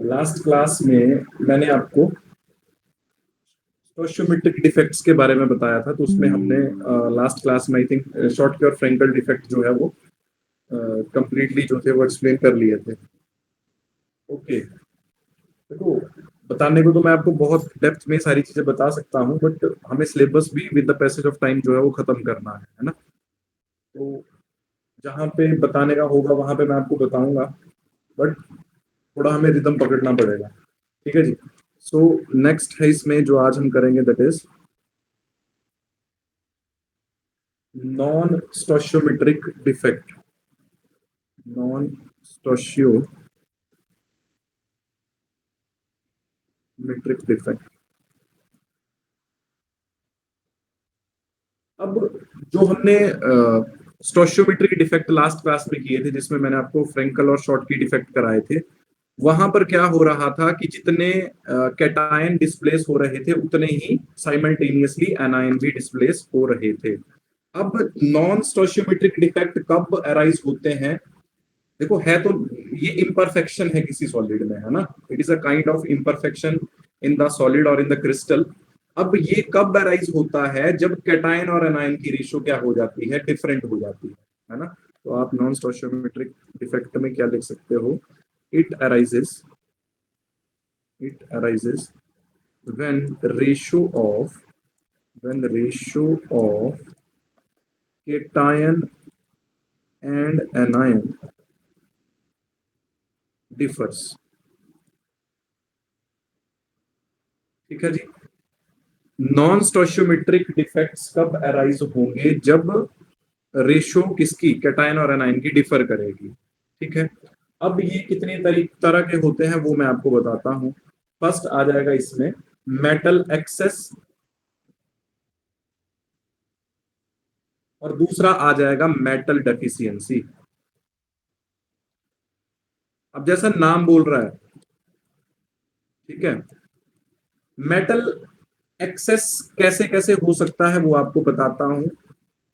Last class में मैंने आपको स्टोइचियोमेट्रिक डिफेक्ट्स के बारे में बताया था, तो उसमें हमने लास्ट क्लास में आई थिंक शॉर्टकी और फ्रेंकल डिफेक्ट जो है वो कंप्लीटली जो थे वो एक्सप्लेन कर लिए थे। ओके, देखो, बताने को तो मैं आपको बहुत डेप्थ में सारी चीजें बता सकता हूँ, बट हमें सिलेबस भी with the passage of time जो है वो खत्म करना है ना। तो जहाँ पे बताने का होगा वहां पे मैं आपको बताऊंगा, बट थोड़ा हमें रिदम पकड़ना पड़ेगा। ठीक है जी। सो नेक्स्ट है इसमें जो आज हम करेंगे, that is non stoichiometric defect. Non stoichiometric defect. अब जो हमने स्टोशियोमेट्रिक डिफेक्ट लास्ट क्लास में किए थे, जिसमें मैंने आपको फ्रेंकल और शॉर्टकी डिफेक्ट कराए थे, वहां पर क्या हो रहा था कि जितने कैटायन डिस्प्लेस हो रहे थे उतने ही साइमल्टेनियसली एनायन भी डिस्प्लेस हो रहे थे। अब नॉन स्टोशियोमेट्रिक डिफेक्ट कब अराइज होते हैं? देखो, है तो ये इम्परफेक्शन है किसी सॉलिड में, है ना। It is a kind of imperfection in the solid और इन द क्रिस्टल। अब ये कब अराइज होता है? जब कैटायन और एनायन की रेशियो क्या हो जाती है? डिफरेंट हो जाती है ना। तो आप नॉन स्टोशियोमेट्रिक डिफेक्ट में क्या लिख सकते हो? It arises, it arises when ratio of when ratio of cation and anion differs। ठीक है जी। नॉन स्टोशियोमेट्रिक डिफेक्ट्स कब अराइज होंगे? जब रेशियो किसकी, कैटायन और एनायन की, डिफर करेगी। ठीक है। अब ये कितने तरह के होते हैं वो मैं आपको बताता हूं। फर्स्ट आ जाएगा इसमें मेटल एक्सेस, और दूसरा आ जाएगा मेटल डेफिशिएंसी। अब जैसा नाम बोल रहा है, ठीक है, मेटल एक्सेस कैसे कैसे हो सकता है वो आपको बताता हूं,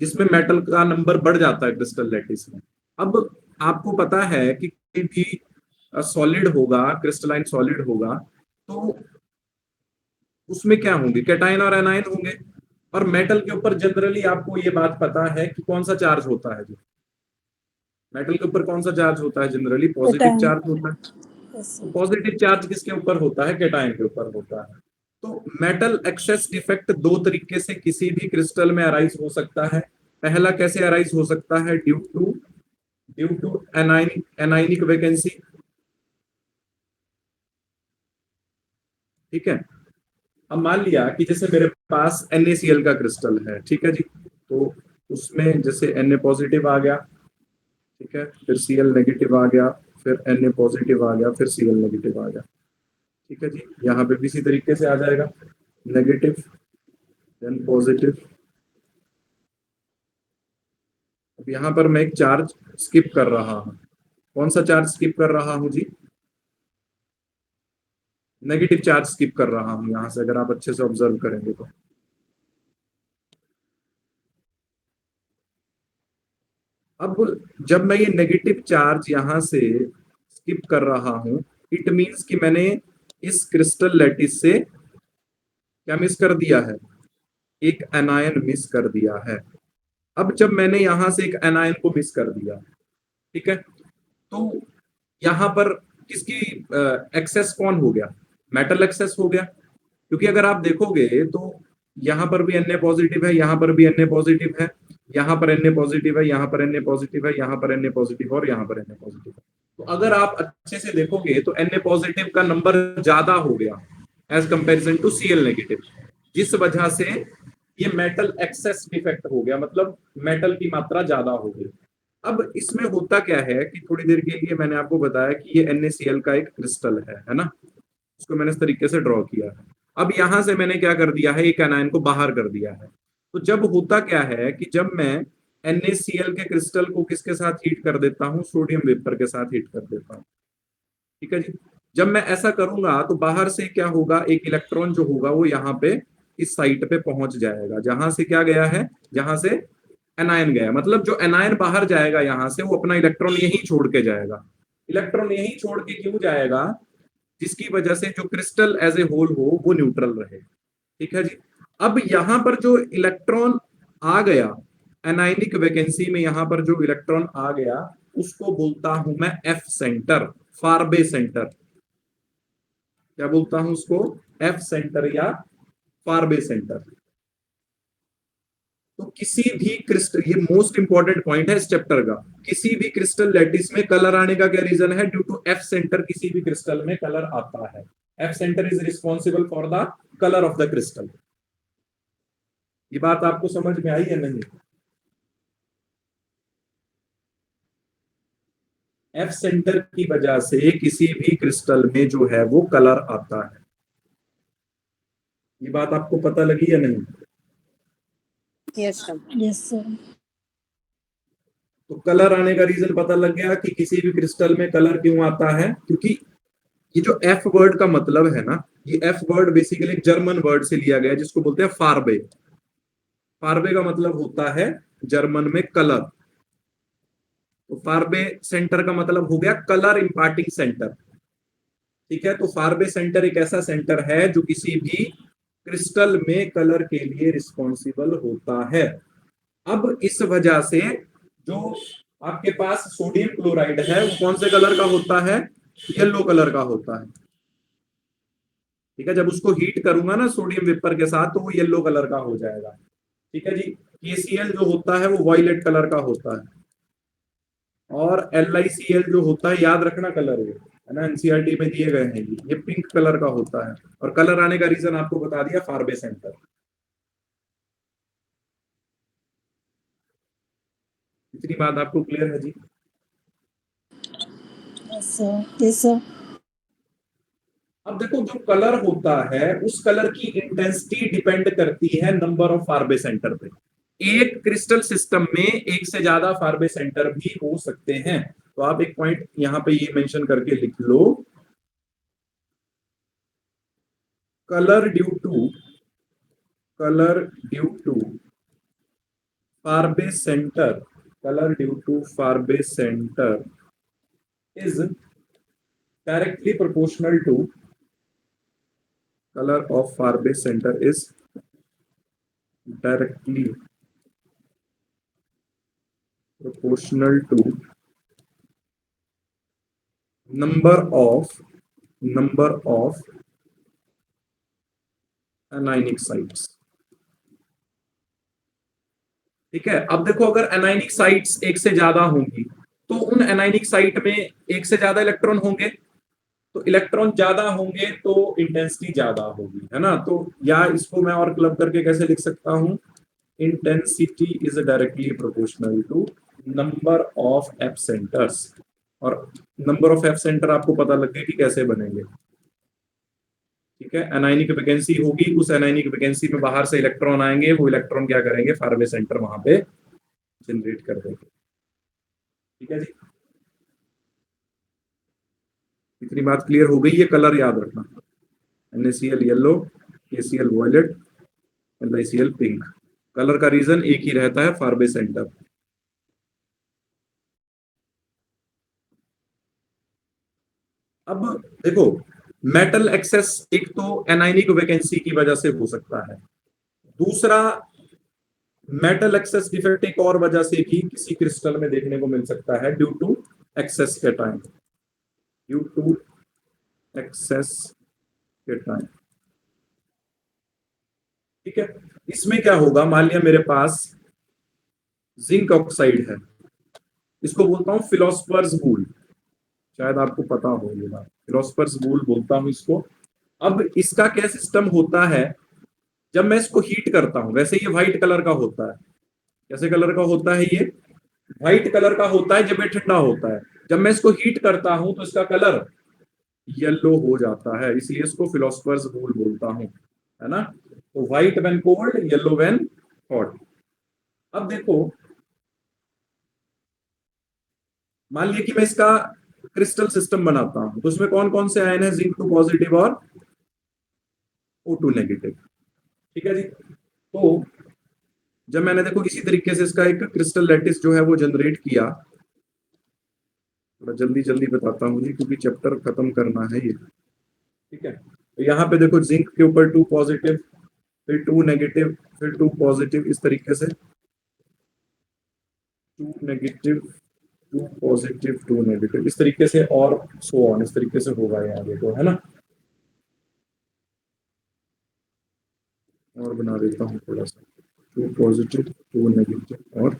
जिसमें मेटल का नंबर बढ़ जाता है क्रिस्टल लैटिस में। अब आपको पता है कि कोई भी सॉलिड होगा, क्रिस्टलाइन सॉलिड होगा, तो उसमें क्या होंगे? कैटायन और एनायन होंगे। और मेटल के ऊपर जनरली आपको ये बात पता है कि कौन सा चार्ज होता है? जो मेटल के ऊपर कौन सा चार्ज होता है? Generally positive cation. चार्ज होता है। तो पॉजिटिव चार्ज किसके ऊपर होता है? कैटायन के ऊपर होता है। तो मेटल एक्सेस डिफेक्ट दो तरीके से किसी भी क्रिस्टल में अराइज हो सकता है। पहला कैसे अराइज हो सकता है? Due to anionic vacancy. ठीक है। अब मान लिया कि जैसे मेरे पास NaCl का क्रिस्टल है, ठीक है जी। तो उसमें जैसे Na पॉजिटिव आ गया, ठीक है, फिर Cl नेगेटिव आ गया, फिर Na पॉजिटिव आ गया, फिर Cl नेगेटिव आ गया। ठीक है जी। यहाँ पे भी इसी तरीके से आ जाएगा, नेगेटिव देन पॉजिटिव। अब यहाँ पर मैं एक चार्ज स्किप कर रहा हूँ। कौन सा चार्ज स्किप कर रहा हूँ जी? नेगेटिव चार्ज स्किप कर रहा हूँ यहाँ से, अगर आप अच्छे से ऑब्जर्व करेंगे तो। अब जब मैं ये नेगेटिव चार्ज यहां से स्किप कर रहा हूं, इट मींस कि मैंने इस क्रिस्टल लैटिस से क्या मिस कर दिया है? एक एनायन मिस कर दिया है। अब जब मैंने यहां से एक एनायन को मिस कर दिया, ठीक है, तो यहां पर किसकी एक्सेस कौन हो गया? मेटल एक्सेस हो गया। क्योंकि अगर आप देखोगे तो यहां पर भी Na पॉजिटिव है, यहां पर भी Na पॉजिटिव है, यहां पर Na पॉजिटिव है, यहां पर Na पॉजिटिव है, यहां पर Na पॉजिटिव और यहां पर Na पॉजिटिव है। तो अगर आप अच्छे से देखोगे तो Na पॉजिटिव का नंबर ज्यादा हो गया as comparison to Cl negative, जिस वजह से ये मेटल एक्सेस डिफेक्ट हो गया, मतलब मेटल की मात्रा ज्यादा हो गई। अब इसमें होता क्या है कि थोड़ी देर के लिए मैंने आपको बताया कि ये NaCl का एक क्रिस्टल है ना। उसको मैंने इस तरीके से ड्रॉ किया है। अब यहां से मैंने क्या कर दिया है? एक एनायन को बाहर कर दिया है। तो जब होता क्या है कि जब मैं NaCl के क्रिस्टल को किसके साथ हीट कर देता हूँ? सोडियम वेपर के साथ हीट कर देता हूँ। ठीक है जी। जब मैं ऐसा करूंगा तो बाहर से क्या होगा? एक इलेक्ट्रॉन जो होगा वो यहाँ पे इस साइट पे पहुंच जाएगा, जहां से क्या गया है? जहां से एनायन गया। मतलब जो एनायन बाहर जाएगा यहां से, वो अपना इलेक्ट्रॉन यहीं छोड़ के जाएगा। इलेक्ट्रॉन यहीं छोड़ के क्यों जाएगा? जिसकी वजह से जो क्रिस्टल एज ए होल हो वो न्यूट्रल रहे। ठीक है जी। अब यहां पर जो इलेक्ट्रॉन आ गया एनाइनिक वैकेंसी में, यहां पर जो इलेक्ट्रॉन आ गया उसको बोलता हूं मैं एफ सेंटर, फारबे सेंटर। क्या बोलता हूं उसको? एफ सेंटर या फारबे सेंटर। तो किसी भी क्रिस्टल, ये मोस्ट इंपॉर्टेंट पॉइंट है इस चैप्टर का, किसी भी क्रिस्टल लैटिस में कलर आने का क्या रीजन है? ड्यू टू एफ सेंटर किसी भी क्रिस्टल में कलर आता है। F centre is responsible for the colour of the crystal. ये बात आपको समझ में आई है नहीं? एफ सेंटर की वजह से किसी भी क्रिस्टल में जो है वो कलर आता है। ये बात आपको पता लगी या नहीं? Yes sir. Yes sir. तो कलर आने का रीजन पता लग गया कि किसी भी क्रिस्टल में कलर क्यों आता है, क्योंकि ये जो एफ वर्ड का मतलब है ना, ये एफ वर्ड बेसिकली एक जर्मन वर्ड से लिया गया है जिसको बोलते हैं फारबे। फारबे का मतलब होता है जर्मन में कलर। तो फारबे सेंटर का मतलब हो गया कलर इंपार्टिंग सेंटर। ठीक है, तो फारबे सेंटर एक ऐसा सेंटर है जो किसी भी क्रिस्टल में कलर के लिए रिस्पॉन्सिबल होता है। अब इस वजह से जो आपके पास सोडियम क्लोराइड है वो कौन से कलर का होता है? येलो कलर का होता है। ठीक है, जब उसको हीट करूंगा ना सोडियम वेपर के साथ तो वो येलो कलर का हो जाएगा। ठीक है जी। KCl जो होता है वो वॉयलेट कलर का होता है, और LiCl जो होता है, याद रखना कलर है ना, एनसीईआरटी में दिए गए हैं, ये पिंक कलर का होता है। और कलर आने का रीजन आपको बता दिया, फारबे सेंटर। इतनी बात आपको क्लियर है जी? Yes sir. Yes sir. अब देखो, जो कलर होता है उस कलर की इंटेंसिटी डिपेंड करती है नंबर ऑफ फारबे सेंटर पे। एक क्रिस्टल सिस्टम में एक से ज्यादा फारबे सेंटर भी हो सकते हैं। तो आप एक पॉइंट यहां पे ये मेंशन करके लिख लो, colour due to, colour due to Faraday centre, colour due to Faraday centre is directly proportional to, color of Faraday center is directly proportional to number of anionic sites। ठीक है, अब देखो अगर एनाइनिक साइट्स एक से ज्यादा होंगी तो उन एनाइनिक साइट में एक से ज्यादा इलेक्ट्रॉन होंगे, तो इलेक्ट्रॉन ज्यादा होंगे तो इंटेंसिटी ज्यादा होगी, है ना। तो या इसको मैं और क्लब करके कैसे लिख सकता हूं? Intensity is directly proportional to number of F centers. और नंबर ऑफ एफ सेंटर आपको पता लग गया कि कैसे बनेंगे। ठीक है, एनाइनिक वैकेंसी होगी, उस एनाइनिक वैकेंसी में बाहर से इलेक्ट्रॉन आएंगे, वो इलेक्ट्रॉन क्या करेंगे? फारबे सेंटर वहां पे जनरेट कर देंगे। ठीक है जी, इतनी बात क्लियर हो गई? ये कलर याद रखना, NaCl yellow, KCl violet, LiCl pink. Colour का रीजन एक ही रहता है, फारबे सेंटर। अब देखो, मेटल एक्सेस एक तो एनाइनिक वैकेंसी की वजह से हो सकता है, दूसरा मेटल एक्सेस डिफेक्ट एक और वजह से भी किसी क्रिस्टल में देखने को मिल सकता है, due to excess cation, due to excess cation. ठीक है, इसमें क्या होगा? मान लिया मेरे पास जिंक ऑक्साइड है, इसको बोलता हूं फिलोसफर्स वूल, शायद आपको पता हो ये बात, फिलोसफर्स वूल बोलता हूं इसको। अब इसका क्या सिस्टम होता है? जब मैं इसको हीट करता हूं, वैसे ये व्हाइट कलर का होता है। कैसे कलर का होता है? ये व्हाइट कलर का होता है जब ये ठंडा होता है। जब मैं इसको हीट करता हूं तो इसका कलर येलो हो जाता है, इसलिए इसको फिलोसफर्स वूल बोलता हूं, है ना। तो white when cold, yellow when hot. अब देखो, मान लिया कि मैं इसका क्रिस्टल सिस्टम बनाता हूं, तो इसमें कौन कौन से आयन है? जिंक 2 पॉजिटिव और O2 नेगेटिव। ठीक है जी। तो जब मैंने देखो इसी तरीके से इसका एक क्रिस्टल लैटिस जो है वो जनरेट किया, थोड़ा जल्दी जल्दी बताता हूँ जी क्योंकि चैप्टर खत्म करना है ये। ठीक है, तो यहाँ पे देखो जिंक के ऊपर 2 पॉजिटिव, फिर 2 नेगेटिव, फिर 2 पॉजिटिव, इस तरीके से 2 नेगेटिव, 2 पॉजिटिव, 2 नेगेटिव, इस तरीके से, और सो ऑन, इस तरीके से होगा ये आगे तो, है ना। और बना देता हूँ थोड़ा सा, 2 पॉजिटिव, 2 नेगेटिव और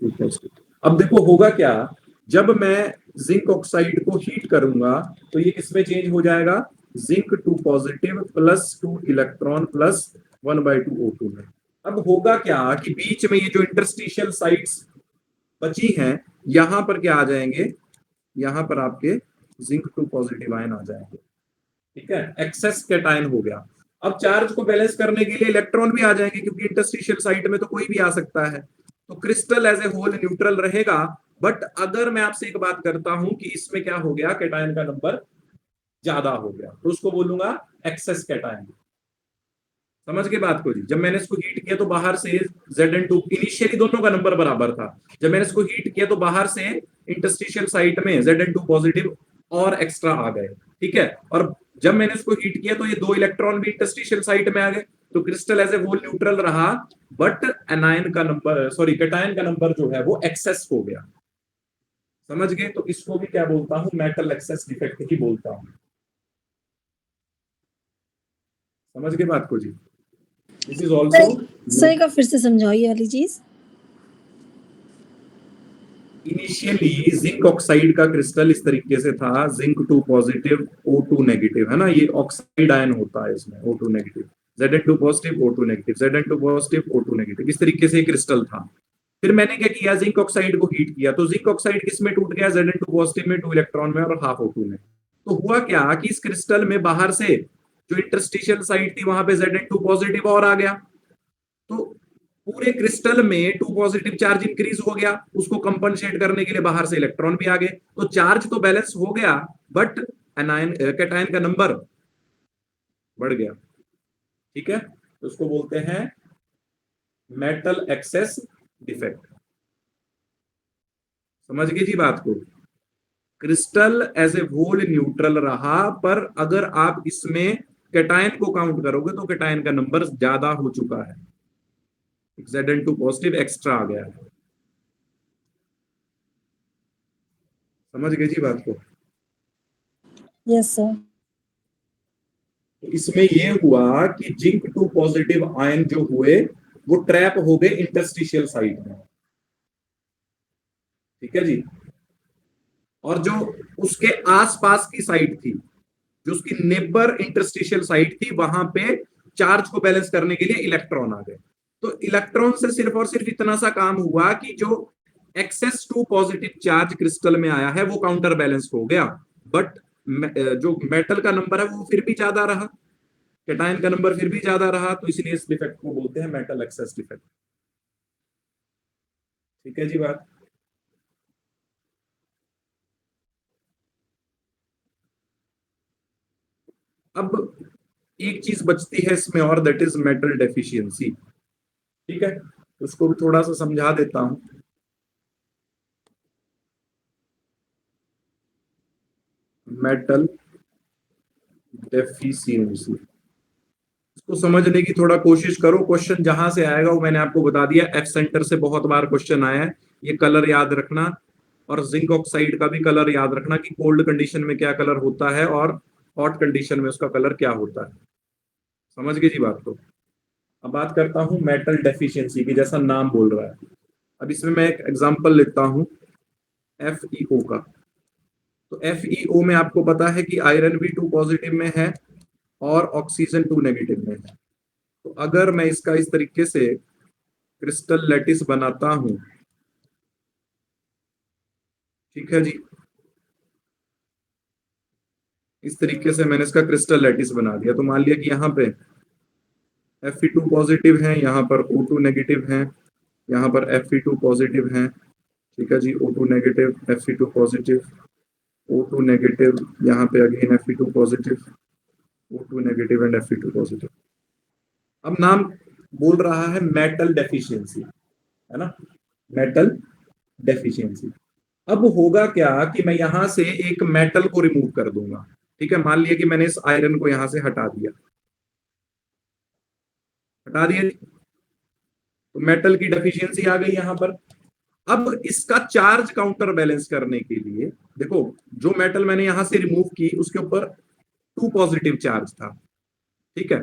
2 पॉजिटिव। अब देखो होगा क्या, जब मैं जिंक ऑक्साइड को हीट करूंगा तो ये किसमें चेंज हो जाएगा, zinc 2 positive plus 2 electron plus 1/2 O2 में। अब होगा क्या कि बीच में ये जो इंटरस्टिशियल साइट्स बची हैं, यहां पर क्या आ जाएंगे, यहां पर आपके जिंक 2 पॉजिटिव आयन आ जाएंगे। ठीक है, एक्सेस कैटायन हो गया। अब चार्ज को बैलेंस करने के लिए इलेक्ट्रॉन भी आ जाएंगे, क्योंकि इंटरस्टिशियल साइट में तो कोई भी आ सकता है, तो crystal as a whole neutral रहेगा। बट अगर मैं आपसे एक बात करता हूं कि इसमें क्या हो गया, कैटायन का नंबर ज्यादा हो गया, तो उसको बोलूंगा एक्सेस कैटायन। समझ के बात को जी, जब मैंने इसको हीट किया तो बाहर से Zn2, इनिशियली दोनों का नंबर बराबर था, जब मैंने इसको हीट किया तो बाहर से इंटरस्टिशियल साइट में Zn2 पॉजिटिव और एक्स्ट्रा आ गए। ठीक है, और जब मैंने इसको हीट किया तो ये 2 इलेक्ट्रॉन भी इंटरस्टिशियल साइट में आ गए, तो crystal as a whole neutral रहा, बट एनायन का नंबर, सॉरी कैटायन का नंबर जो है वो एक्सेस हो गया। समझ गए, तो इसको भी क्या बोलता हूं, मेटल एक्सेस डिफेक्ट ही बोलता हूं। समझ गए बात को जी। दिस इज ऑल्सो, सही का फिर से समझाओ ये वाली चीज। इनिशियली जिंक ऑक्साइड का क्रिस्टल इस तरीके से था, जिंक 2 पॉजिटिव O2 नेगेटिव, है ना, ये ऑक्साइड आयन होता है इसमें, O2 negative, Zn2 positive O2 negative, Zn2 positive O2 negative, इस तरीके से क्रिस्टल था। फिर मैंने क्या किया, जिंक ऑक्साइड को हीट किया, तो जिंक ऑक्साइड किसमें टूट गया, Zn2 पॉजिटिव में, 2 इलेक्ट्रॉन में और हाफ O2 में। तो हुआ क्या कि इस क्रिस्टल में बाहर से जो इंटरस्टिशियल साइड थी वहां पे Zn2 पॉजिटिव और आ गया, तो पूरे क्रिस्टल में 2 पॉजिटिव चार्ज इंक्रीज हो गया, उसको कंपनसेट करने के लिए बाहर से इलेक्ट्रॉन भी आ गए, तो चार्ज तो बैलेंस हो गया, बट एनायन कैटायन का नंबर बढ़ गया। ठीक है, तो उसको बोलते हैं मेटल एक्सेस डिफेक्ट। समझ गए जी बात को, crystal as a whole neutral रहा, पर अगर आप इसमें कैटायन को काउंट करोगे तो कैटायन का नंबर ज्यादा हो चुका है, Zn2 पॉजिटिव एक्स्ट्रा आ गया है। समझ गए जी बात को। Yes sir. तो इसमें यह हुआ कि जिंक 2 पॉजिटिव आयन जो हुए वो ट्रैप हो गए इंटरस्टिशियल साइट में। ठीक है जी, और जो उसके आसपास की साइट थी, जो उसकी नेबर इंटरस्टिशियल साइट थी, वहां पे चार्ज को बैलेंस करने के लिए इलेक्ट्रॉन आ गए। तो इलेक्ट्रॉन से सिर्फ और सिर्फ इतना सा काम हुआ कि जो एक्सेस 2 पॉजिटिव चार्ज क्रिस्टल में आया है वो काउंटर बैलेंस हो गया, बट जो मेटल का नंबर है वो फिर भी ज्यादा रहा, कैटायन का नंबर फिर भी ज्यादा रहा, तो इसलिए इस डिफेक्ट को बोलते हैं मेटल एक्सेस डिफेक्ट। ठीक है जी बात। अब एक चीज बचती है इसमें और, दैट इज मेटल डेफिशिएंसी। ठीक है, उसको भी थोड़ा सा समझा देता हूं। मेटल डेफिशिएंसी, इसको समझने की थोड़ा कोशिश करो, क्वेश्चन जहां से आएगा वो मैंने आपको बता दिया, एफ सेंटर से बहुत बार क्वेश्चन आया है, ये कलर याद रखना, और जिंक ऑक्साइड का भी कलर याद रखना कि कोल्ड कंडीशन में क्या कलर होता है और हॉट कंडीशन में उसका कलर क्या होता है। समझ गए जी बात को। अब बात करता हूं मेटल डेफिशिएंसी की, जैसा नाम बोल रहा है। अब इसमें मैं एक एग्जांपल लेता हूं FeO का। तो FeO में आपको पता है कि आयरन भी 2 पॉजिटिव में है और ऑक्सीजन 2 नेगेटिव में है। तो अगर मैं इसका इस तरीके से क्रिस्टल लैटिस बनाता हूं, ठीक है जी, इस तरीके से मैंने इसका क्रिस्टल लैटिस बना दिया, तो मान लिया कि यहाँ पे Fe2 पॉजिटिव है, यहाँ पर O2 नेगेटिव है, यहाँ पर Fe2 पॉजिटिव है, ठीक है जी, O2 negative, Fe2 positive, O2 negative, यहाँ पे again Fe2 positive, O2 negative and Fe2 positive. अब नाम बोल रहा है मेटल डेफिशिएंसी, है ना, मेटल डेफिशिएंसी। अब होगा क्या कि मैं यहां से एक मेटल को रिमूव कर दूंगा, ठीक है, मान लिया कि मैंने इस आयरन को यहां से हटा दिया, हटा दिया, तो मेटल की डेफिशिएंसी आ गई यहां पर। अब इसका चार्ज काउंटर बैलेंस करने के लिए देखो, जो मेटल मैंने यहां से रिमूव की उसके ऊपर 2 पॉजिटिव चार्ज था, ठीक है,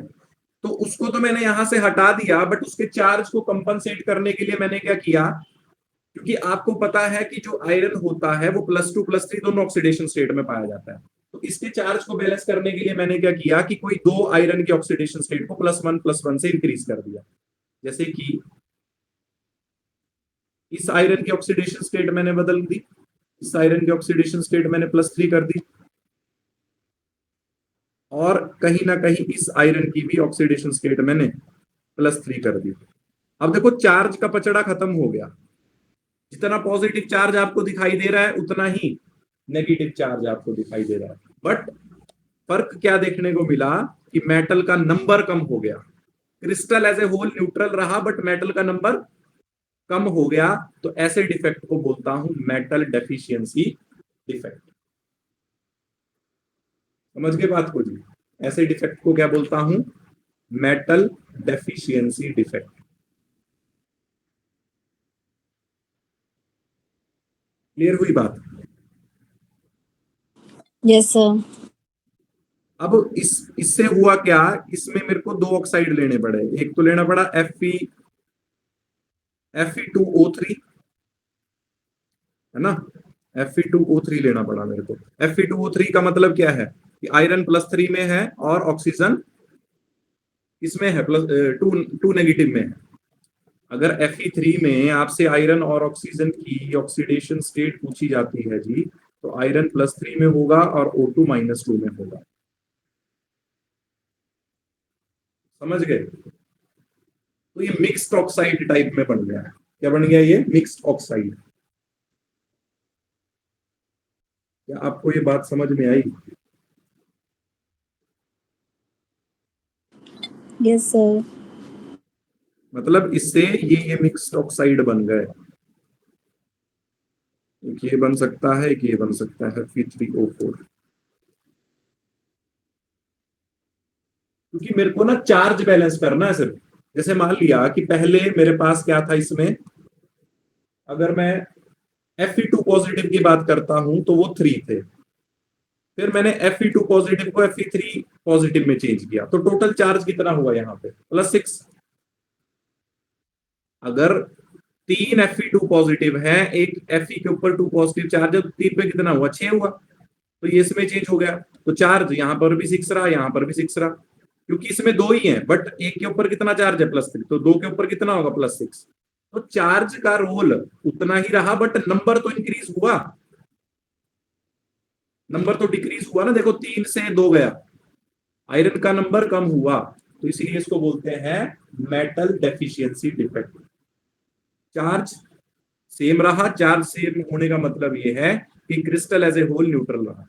तो उसको तो मैंने यहां से हटा दिया, बट उसके चार्ज को कंपनसेट करने के लिए मैंने क्या किया, क्योंकि आपको पता है कि जो आयरन होता है वो +2 +3 दोनों ऑक्सीडेशन स्टेट में पाया जाता है, तो इसके चार्ज को बैलेंस करने के लिए मैंने क्या किया कि कोई दो आयरन के ऑक्सीडेशन स्टेट को +1 +1 से इंक्रीज कर दिया। जैसे कि इस आयरन की ऑक्सीडेशन स्टेट मैंने बदल दी, इस आयरन की ऑक्सीडेशन स्टेट मैंने +3 कर दी, और कहीं ना कहीं इस आयरन की भी ऑक्सीडेशन स्टेट मैंने +3 कर दी। अब देखो चार्ज का पचड़ा खत्म हो गया, जितना पॉजिटिव चार्ज आपको दिखाई दे रहा है उतना ही नेगेटिव चार्ज आपको दिखाई दे रहा है, बट फर्क क्या देखने को मिला कि मेटल का नंबर कम हो गया। Crystal as a whole neutral रहा, बट मेटल का नंबर कम हो गया, तो ऐसे डिफेक्ट को बोलता हूं मेटल डेफिशिएंसी डिफेक्ट। समझ गए बात को जी? ऐसे डिफेक्ट को क्या बोलता हूं? Metal deficiency defect. क्लियर हुई बात? Yes sir. अब इससे हुआ क्या, इसमें मेरे को दो ऑक्साइड लेने पड़े, एक तो लेना पड़ा Fe2O3, है ना, Fe2O3 लेना पड़ा मेरे को। Fe2O3 का मतलब क्या है कि आयरन +3 में है और ऑक्सीजन इसमें है टू नेगेटिव में है। अगर Fe3 में आपसे आयरन और ऑक्सीजन की ऑक्सीडेशन स्टेट पूछी जाती है जी, तो आयरन +3 में होगा और O2 -2 में होगा। समझ गए? तो ये मिक्स्ड ऑक्साइड टाइप में बन गया है। क्या बन गया ये? Mixed oxide. क्या आपको ये बात समझ में आई? Yes sir. मतलब इससे ये मिक्स्ड ऑक्साइड बन गए। एक ये बन सकता है, एक ये बन सकता है Fe3O4। क्योंकि मेरे को ना चार्ज बैलेंस करना है सिर्फ। जैसे मान लिया कि पहले मेरे पास क्या था इसमें, अगर मैं Fe2 पॉजिटिव की बात करता हूं तो वो 3 थे, फिर मैंने Fe2 पॉजिटिव को Fe3 पॉजिटिव में चेंज किया, तो टोटल चार्ज कितना हुआ यहाँ पे? +6। अगर 3 Fe2 पॉजिटिव है, एक Fe के ऊपर 2 पॉजिटिव चार्ज है, तो 3 पे कितना हुआ? 6 हुआ। तो ये इसमें चेंज हो गया, तो चार्ज यहां पर भी 6 रहा, यहां पर भी 6 रहा, क्योंकि इसमें दो ही है, बट एक के ऊपर कितना चार्ज है? +3, तो दो के ऊपर कितना होगा? +6। तो चार्ज का रोल उतना ही रहा, बट नंबर तो इंक्रीज हुआ, नंबर तो डिक्रीज हुआ ना। देखो 3 से 2 गया, आयरन का नंबर कम हुआ, तो इसीलिए इसको बोलते हैं metal deficiency defect. Charge same रहा, चार्ज सेम होने का मतलब यह है कि crystal as a whole neutral रहा।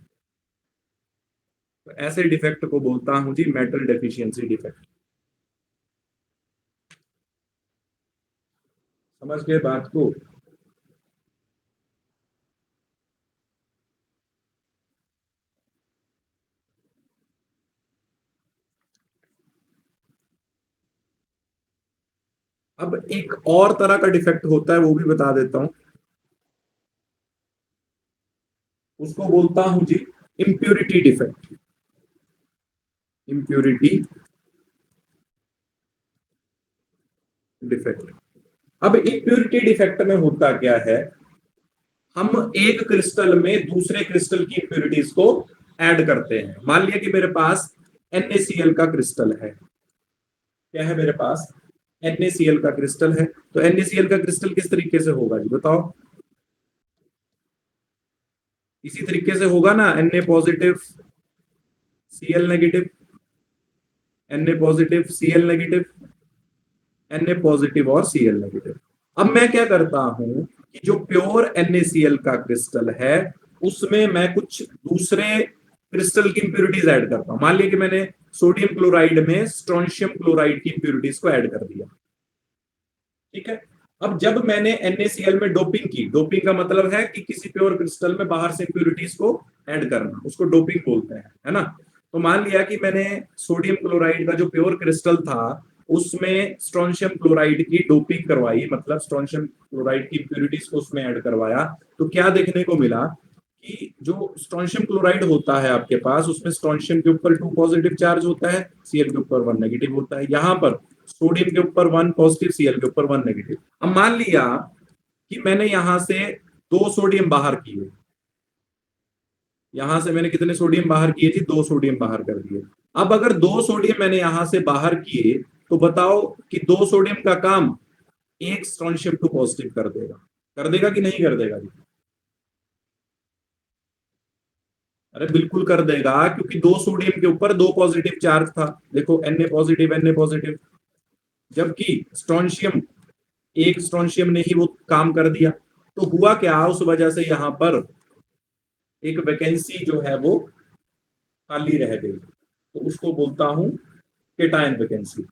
तो ऐसे डिफेक्ट को बोलता हूं जी मेटल डेफिशिएंसी डिफेक्ट। समझ गए बात को? अब एक और तरह का डिफेक्ट होता है, वो भी बता देता हूं। उसको बोलता हूं जी इम्प्योरिटी डिफेक्ट। Impurity defect. अब इम्प्योरिटी डिफेक्ट में होता क्या है, हम एक क्रिस्टल में दूसरे क्रिस्टल की इम्प्योरिटीज को ऐड करते हैं। मान लिया कि मेरे पास NaCl का क्रिस्टल है। क्या है मेरे पास? NaCl का क्रिस्टल है। तो NaCl का क्रिस्टल किस तरीके से होगा जी बताओ? इसी तरीके से होगा ना, Na positive Cl negative, Na positive Cl negative, Na positive और Cl नेगेटिव। अब मैं क्या करता हूं कि जो प्योर NaCl का क्रिस्टल है उसमें मैं कुछ दूसरे क्रिस्टल की इंप्योरिटीज ऐड करता हूं। मान लिया कि मैंने सोडियम क्लोराइड में स्ट्रोंशियम क्लोराइड की इंप्योरिटीज को ऐड कर दिया, ठीक है। अब जब मैंने NaCl में डोपिंग की, डोपिंग का मतलब है कि किसी प्योर क्रिस्टल में बाहर से इंप्योरिटीज को ऐड करना, उसको डोपिंग बोलते हैं, है ना। तो मान लिया कि मैंने सोडियम क्लोराइड का जो प्योर क्रिस्टल था उसमें स्ट्रोंशियम क्लोराइड की डोपिंग करवाई, मतलब स्ट्रोंशियम क्लोराइड की इंप्योरिटीज को उसमें ऐड करवाया। तो क्या देखने को मिला कि जो स्ट्रोंशियम क्लोराइड होता है आपके पास, उसमें स्ट्रोंशियम के ऊपर 2 पॉजिटिव चार्ज होता है, Cl के ऊपर 1 नेगेटिव होता है। यहाँ पर सोडियम के ऊपर 1 पॉजिटिव, Cl के ऊपर 1 नेगेटिव। अब मान लिया कि मैंने यहां से 2 सोडियम बाहर किए, यहां से मैंने कितने सोडियम बाहर किए जी, 2 सोडियम बाहर कर दिए। अब अगर 2 सोडियम मैंने यहां से बाहर किए तो बताओ कि 2 सोडियम का काम एक स्ट्रोंशियम 2 पॉजिटिव कर देगा कि नहीं कर देगा जी? अरे बिल्कुल कर देगा, क्योंकि 2 सोडियम के ऊपर 2 पॉजिटिव चार्ज था। देखो Na पॉजिटिव Na पॉजिटिव, जबकि स्ट्रोंशियम, एक स्ट्रोंशियम ने ही वो काम कर दिया। तो हुआ क्या, उस वजह से यहां पर एक वैकेंसी जो है वो खाली रह गई, तो उसको बोलता हूं केटायन वैकेंसी।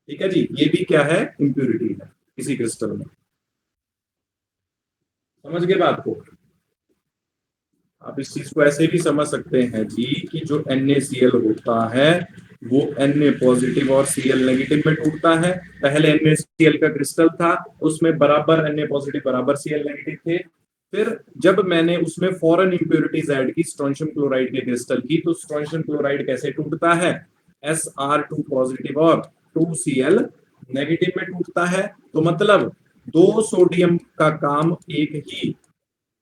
ठीक है जी, ये भी क्या है, इंप्यूरिटी है किसी क्रिस्टल में। समझ गए बात को? आप इस चीज को ऐसे भी समझ सकते हैं जी कि जो NaCl होता है वो Na पॉजिटिव और Cl नेगेटिव में टूटता है। पहले NaCl का क्रिस्टल था, उसमें बराबर Na पॉजिटिव बराबर Cl नेगेटिव थे। फिर जब मैंने उसमें फॉरेन इंप्योरिटीज ऐड की, स्ट्रोंशियम क्लोराइड के क्रिस्टल की, तो स्ट्रोंशियम क्लोराइड कैसे टूटता है, Sr2 पॉजिटिव और 2Cl नेगेटिव में टूटता है। तो मतलब 2 सोडियम का काम एक ही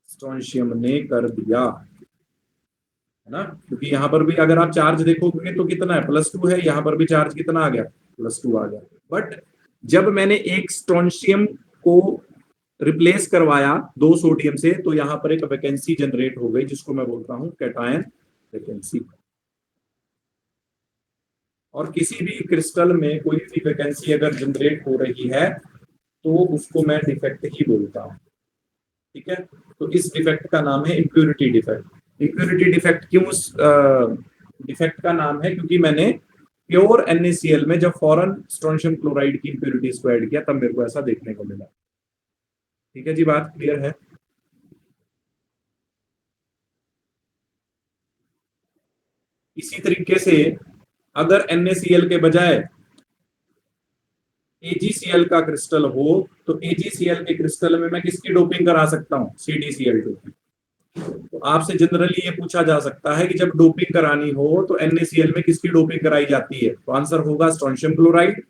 स्ट्रोंशियम ने कर दिया, है ना। क्योंकि यहां पर भी अगर आप चार्ज देखोगे तो कितना है, +2 है, यहां पर भी चार्ज कितना आ गया, +2 आ गया। बट जब मैंने एक स्ट्रोंशियम को रिप्लेस करवाया 2 सोडियम से, तो यहां पर एक वैकेंसी जनरेट हो गई, जिसको मैं बोलता हूं कैटायन वैकेंसी। और किसी भी क्रिस्टल में कोई भी वैकेंसी अगर जनरेट हो रही है तो उसको मैं डिफेक्ट ही बोलता हूं। ठीक है, तो इस डिफेक्ट का नाम है इम्प्यूरिटी डिफेक्ट। इम्प्यूरिटी डिफेक्ट क्यों डिफेक्ट का नाम है, क्योंकि मैंने प्योर NaCl में जब फॉरन स्ट्रोंशियम क्लोराइड की इम्प्यूरिटीज को ऐड किया तब मेरे को ऐसा देखने को मिला। ठीक है जी, बात क्लियर है? इसी तरीके से अगर NaCl के बजाय AgCl का क्रिस्टल हो, तो AgCl के क्रिस्टल में मैं किसकी डोपिंग करा सकता हूँ, CdCl2। तो आपसे जनरली ये पूछा जा सकता है कि जब डोपिंग करानी हो तो NaCl में किसकी डोपिंग कराई जाती है, तो आंसर होगा स्ट्रोंशियम क्लोराइड।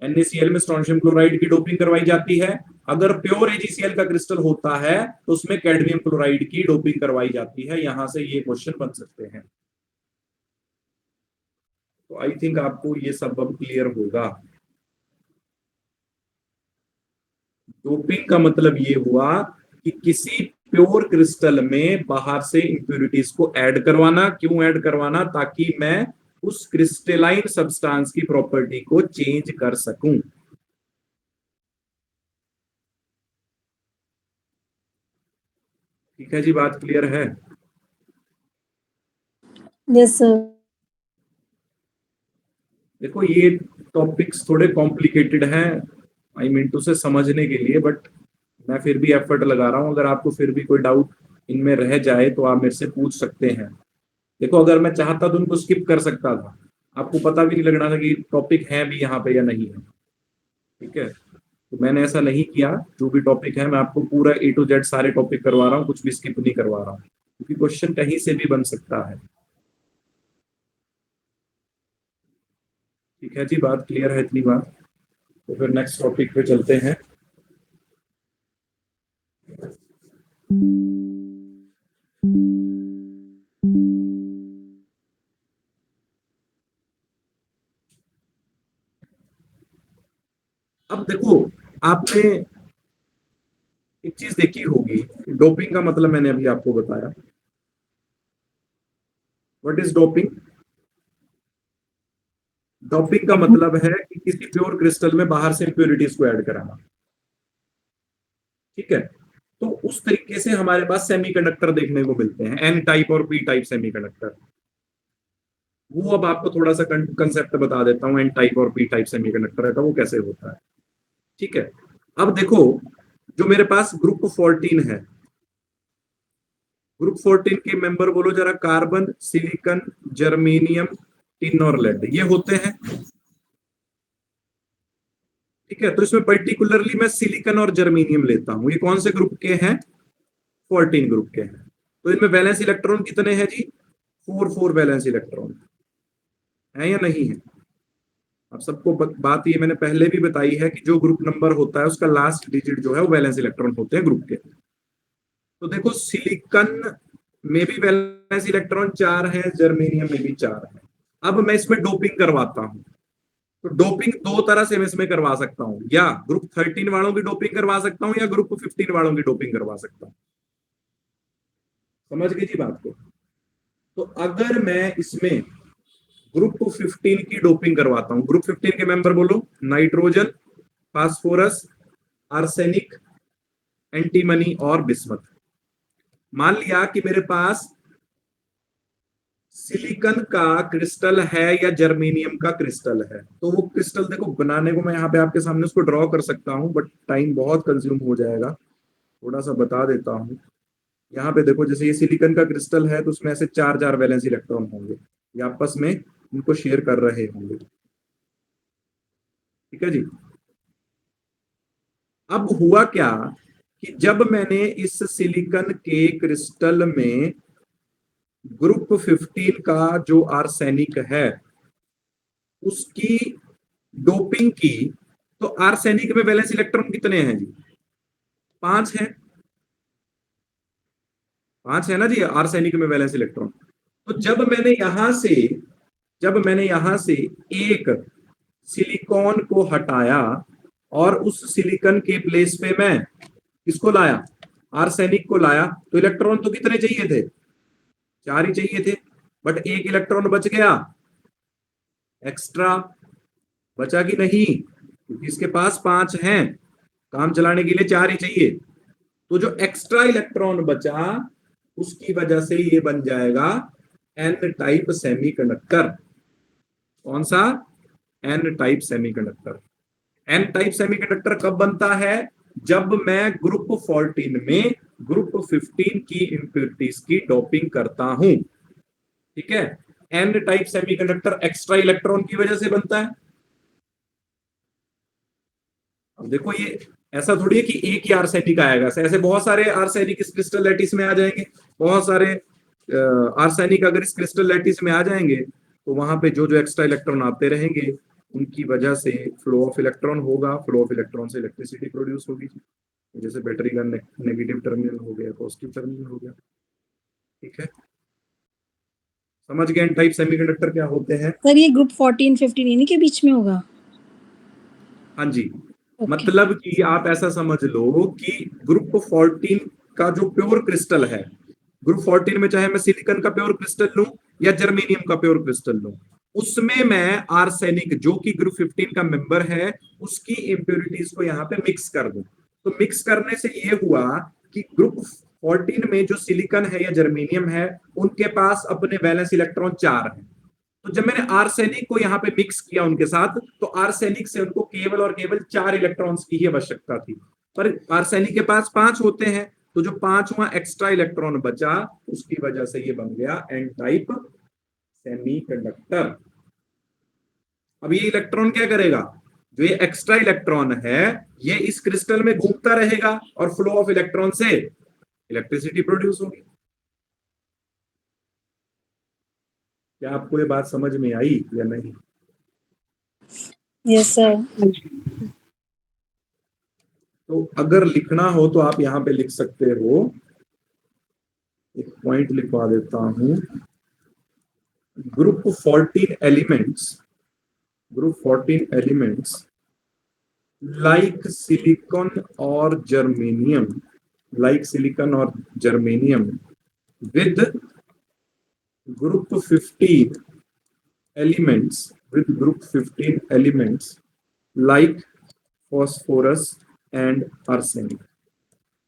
NaCl में स्ट्रोंशियम क्लोराइड की डोपिंग करवाई जाती है। अगर प्योर AgCl का क्रिस्टल होता है तो उसमें कैडमियम क्लोराइड की डोपिंग करवाई जाती है। यहां से ये क्वेश्चन बन सकते हैं। तो आई थिंक आपको ये सब अब क्लियर होगा। डोपिंग का मतलब ये हुआ कि किसी प्योर क्रिस्टल में बाहर से इंप्योरिटीज को ऐड करवाना। क्यों ऐड करवाना, ताकि मैं उस क्रिस्टलाइन सब्सटेंस की प्रॉपर्टी को चेंज कर सकूं। ठीक है जी, बात क्लियर है? Yes sir. देखो ये टॉपिक्स थोड़े कॉम्प्लिकेटेड हैं आई मीन टू से समझने के लिए, बट मैं फिर भी एफर्ट लगा रहा हूं। अगर आपको फिर भी कोई डाउट इनमें रह जाए तो आप मेरे से पूछ सकते हैं। देखो अगर मैं चाहता तो उनको स्किप कर सकता था, आपको पता भी नहीं लगना था कि टॉपिक है भी यहाँ पे या नहीं है। ठीक है, तो मैंने ऐसा नहीं किया। जो भी टॉपिक है मैं आपको पूरा A to Z सारे टॉपिक करवा रहा हूँ, कुछ भी स्किप नहीं करवा रहा हूँ, क्योंकि क्वेश्चन कहीं से भी बन सकता है। ठीक है जी, बात क्लियर है इतनी बात? तो फिर नेक्स्ट टॉपिक पे चलते हैं। अब देखो, आपने एक चीज देखी होगी, डोपिंग का मतलब मैंने अभी आपको बताया। What is doping? डोपिंग का मतलब है कि किसी प्योर क्रिस्टल में बाहर से इंप्योरिटीज को ऐड कराना। ठीक है, तो उस तरीके से हमारे पास सेमीकंडक्टर देखने को मिलते हैं, N टाइप और P टाइप सेमीकंडक्टर। वो अब आपको थोड़ा सा कंसेप्ट बता देता हूँ, N टाइप और P टाइप सेमीकंडक्टर का वो कैसे होता है। ठीक है, अब देखो, जो मेरे पास ग्रुप 14 है, ग्रुप 14 के मेंबर बोलो जरा। कार्बन, सिलिकॉन, जर्मेनियम, टिन और लेड, ये होते हैं। ठीक है, तो इसमें पर्टिकुलरली मैं सिलिकॉन और जर्मेनियम लेता हूं। ये कौन से ग्रुप के हैं? 14 ग्रुप के हैं। तो इनमें वैलेंस इलेक्ट्रॉन कितने हैं जी? 4 वैलेंस इलेक्ट्रॉन है या नहीं है? अब सबको बात ये मैंने पहले भी बताई है कि जो ग्रुप नंबर होता है उसका लास्ट डिजिट जो है वो वैलेंस इलेक्ट्रॉन होते हैं ग्रुप के। तो देखो, सिलिकॉन में भी वैलेंस इलेक्ट्रॉन 4 है, जर्मेनियम में भी 4 है। अब मैं इसमें डोपिंग करवाता हूं। तो डोपिंग दो तरह से मैं इसमें करवा सकता हूं, या ग्रुप 13 वालों की डोपिंग करवा सकता हूं या ग्रुप 15 वालों की डोपिंग करवा सकता हूं। समझ गई जी बात को? तो अगर मैं इसमें ग्रुप 15 की डोपिंग करवाता हूं, ग्रुप 15 के मेंबर बोलो। नाइट्रोजन, फास्फोरस, आर्सेनिक, एंटीमनी और बिस्मथ। मान लिया कि मेरे पास सिलिकॉन का क्रिस्टल है या जर्मेनियम का क्रिस्टल है, तो वो क्रिस्टल देखो, बनाने को मैं यहाँ पे आपके सामने उसको ड्रॉ कर सकता हूं, बट टाइम बहुत कंज्यूम हो जाएगा। थोड़ा सा बता देता हूं। यहाँ पे देखो, जैसे ये सिलिकॉन का क्रिस्टल है तो उसमें ऐसे 4 वैलेंस इलेक्ट्रॉन होंगे, ये आपस में उनको शेयर कर रहे होंगे। ठीक है जी। अब हुआ क्या कि जब मैंने इस सिलिकॉन के क्रिस्टल में ग्रुप 15 का जो आर्सेनिक है उसकी डोपिंग की, तो आर्सेनिक में वैलेंस इलेक्ट्रॉन कितने हैं जी? 5 है। 5 है ना जी आर्सेनिक में वैलेंस इलेक्ट्रॉन। तो जब मैंने यहां से एक सिलिकॉन को हटाया और उस सिलिकॉन के प्लेस पे मैं किसको लाया? आर्सेनिक को लाया, तो इलेक्ट्रॉन तो कितने चाहिए थे? 4 ही चाहिए थे। बट एक इलेक्ट्रॉन बच गया एक्स्ट्रा। बचा कि नहीं? क्योंकि इसके पास 5 हैं, काम चलाने के लिए 4 ही चाहिए। तो जो एक्स्ट्रा इलेक्ट्रॉन बचा उसकी वजह से ये बन जाएगा एन टाइप सेमीकंडक्टर। कौन सा? N type semiconductor. N type semiconductor कब बनता है? जब मैं ग्रुप 14 में ग्रुप 15 की इंप्योरिटीज की डोपिंग करता हूं। ठीक है, N type semiconductor extra electron की वजह से बनता है। अब देखो, ये ऐसा थोड़ी है कि एक ही आर्सेनिक आएगा, ऐसे बहुत सारे आर्सेनिक इस क्रिस्टल लैटिस में आ जाएंगे। बहुत सारे आर्सेनिक अगर इस क्रिस्टल लैटिस में आ जाएंगे तो वहां पे जो जो एक्स्ट्रा इलेक्ट्रॉन आते रहेंगे उनकी वजह से फ्लो ऑफ इलेक्ट्रॉन होगा। फ्लो ऑफ इलेक्ट्रॉन से इलेक्ट्रिसिटी प्रोड्यूस होगी। जैसे बैटरी का नेगेटिव टर्मिनल हो गया, पॉजिटिव टर्मिनल हो गया। ठीक है, समझ गए एन टाइप सेमीकंडक्टर क्या होते हैं? सर ये ग्रुप 14 15 इन्हीं के बीच में होगा? हाँ जी। ओके। मतलब कि आप ऐसा समझ लो कि ग्रुप 14 का जो प्योर क्रिस्टल है, ग्रुप 14 में चाहे मैं सिलिकॉन का प्योर क्रिस्टल लूं या जर्मेनियम का प्योर क्रिस्टल लूं, उसमें मैं आर्सेनिक जो कि ग्रुप 15 का मेंबर है उसकी इंप्योरिटीज को यहां पे मिक्स कर दूं। तो मिक्स करने से ये हुआ कि ग्रुप 14 में जो सिलिकॉन है या जर्मेनियम है उनके पास अपने वैलेंस इलेक्ट्रॉन 4 है। तो जब मैंने आर्सेनिक को यहां पे मिक्स किया उनके साथ, तो आर्सेनिक से उनको केवल और केवल 4 इलेक्ट्रॉन्स की ही आवश्यकता थी। पर आर्सेनिक के पास 5 होते हैं, तो जो 5वां एक्स्ट्रा इलेक्ट्रॉन बचा उसकी वजह से ये बन गया एन टाइप सेमीकंडक्टर। अब ये इलेक्ट्रॉन क्या करेगा? जो ये एक्स्ट्रा इलेक्ट्रॉन है ये इस क्रिस्टल में घूमता रहेगा और फ्लो ऑफ इलेक्ट्रॉन से इलेक्ट्रिसिटी प्रोड्यूस होगी। क्या आपको ये बात समझ में आई या नहीं? Yes sir. तो अगर लिखना हो तो आप यहां पे लिख सकते हो। एक पॉइंट लिखवा देता हूं। Group 14 elements, group 14 elements like silicon और जर्मेनियम, लाइक सिलिकॉन और germanium with group 15 elements, with group 15 elements like phosphorus and arsenic.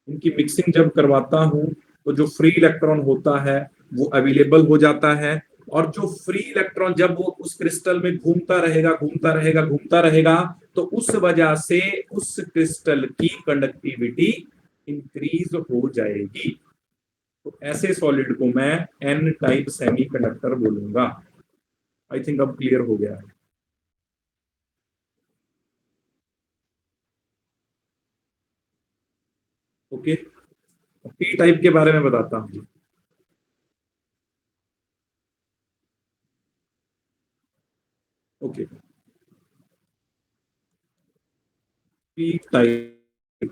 इनकी मिक्सिंग जब करवाता हूं तो जो फ्री इलेक्ट्रॉन होता है वो अवेलेबल हो जाता है। और जो फ्री इलेक्ट्रॉन जब वो उस क्रिस्टल में घूमता रहेगा घूमता रहेगा घूमता रहेगा, तो उस वजह से उस क्रिस्टल की कंडक्टिविटी इंक्रीज हो जाएगी। तो ऐसे सॉलिड को मैं एन टाइप सेमीकंडक्टर बोलूंगा। आई थिंक अब क्लियर हो गया है। ओके, पी टाइप के बारे में बताता हूं। Okay, P type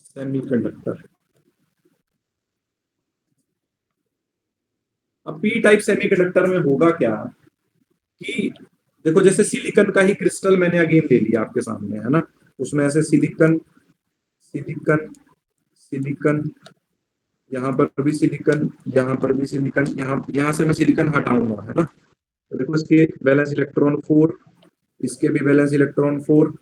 semiconductor. अब पी टाइप सेमीकंडक्टर में होगा क्या कि देखो, जैसे सिलिकॉन का ही क्रिस्टल मैंने अगेन ले लिया आपके सामने, है ना। उसमें ऐसे सिलिकॉन सिलिकॉन सिलिकॉन, यहाँ पर भी सिलिकॉन, यहाँ पर भी सिलिकॉन, यहाँ से मैं सिलिकॉन हटाऊंगा, है ना। तो देखो इसके वैलेंस इलेक्ट्रॉन 4, इसके भी वैलेंस इलेक्ट्रॉन 4।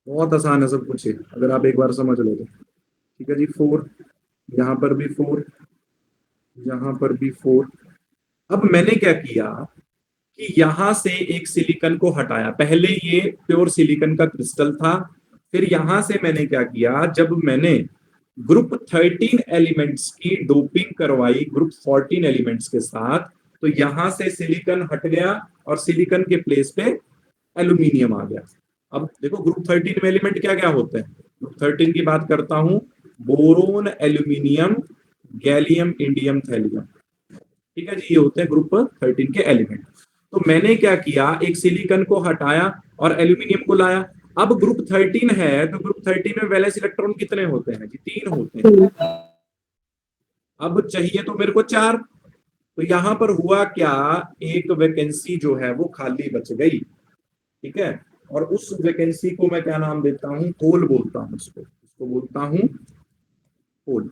बहुत आसान है सब कुछ, अगर आप एक बार समझ लो तो। ठीक है जी, 4, यहाँ पर भी 4, यहाँ पर भी 4। अब मैंने क्या किया कि यहां से एक सिलिकॉन को हटाया। पहले ये प्योर सिलिकॉन का क्रिस्टल था, फिर यहां से मैंने क्या किया, जब मैंने ग्रुप 13 एलिमेंट्स की डोपिंग करवाई ग्रुप 14 एलिमेंट्स के साथ, तो यहां से सिलिकॉन हट गया और सिलिकॉन के प्लेस पे एल्यूमिनियम आ गया। अब देखो ग्रुप 13 में एलिमेंट क्या क्या होते हैं। ग्रुप 13 की बात करता हूं, boron, aluminium, gallium, indium, thallium. ठीक है जी, ये होते हैं ग्रुप 13 के एलिमेंट। तो मैंने क्या किया, एक सिलिकॉन को हटाया और एल्यूमिनियम को लाया। अब ग्रुप 13 है, तो ग्रुप 13 में वैलेंस इलेक्ट्रॉन कितने होते हैं जी? 3 होते हैं। अब चाहिए तो मेरे को 4। तो यहां पर हुआ क्या, एक वैकेंसी जो है वो खाली बच गई। ठीक है, और उस वैकेंसी को मैं क्या नाम देता हूं, होल बोलता हूं उसको बोलता हूं होल।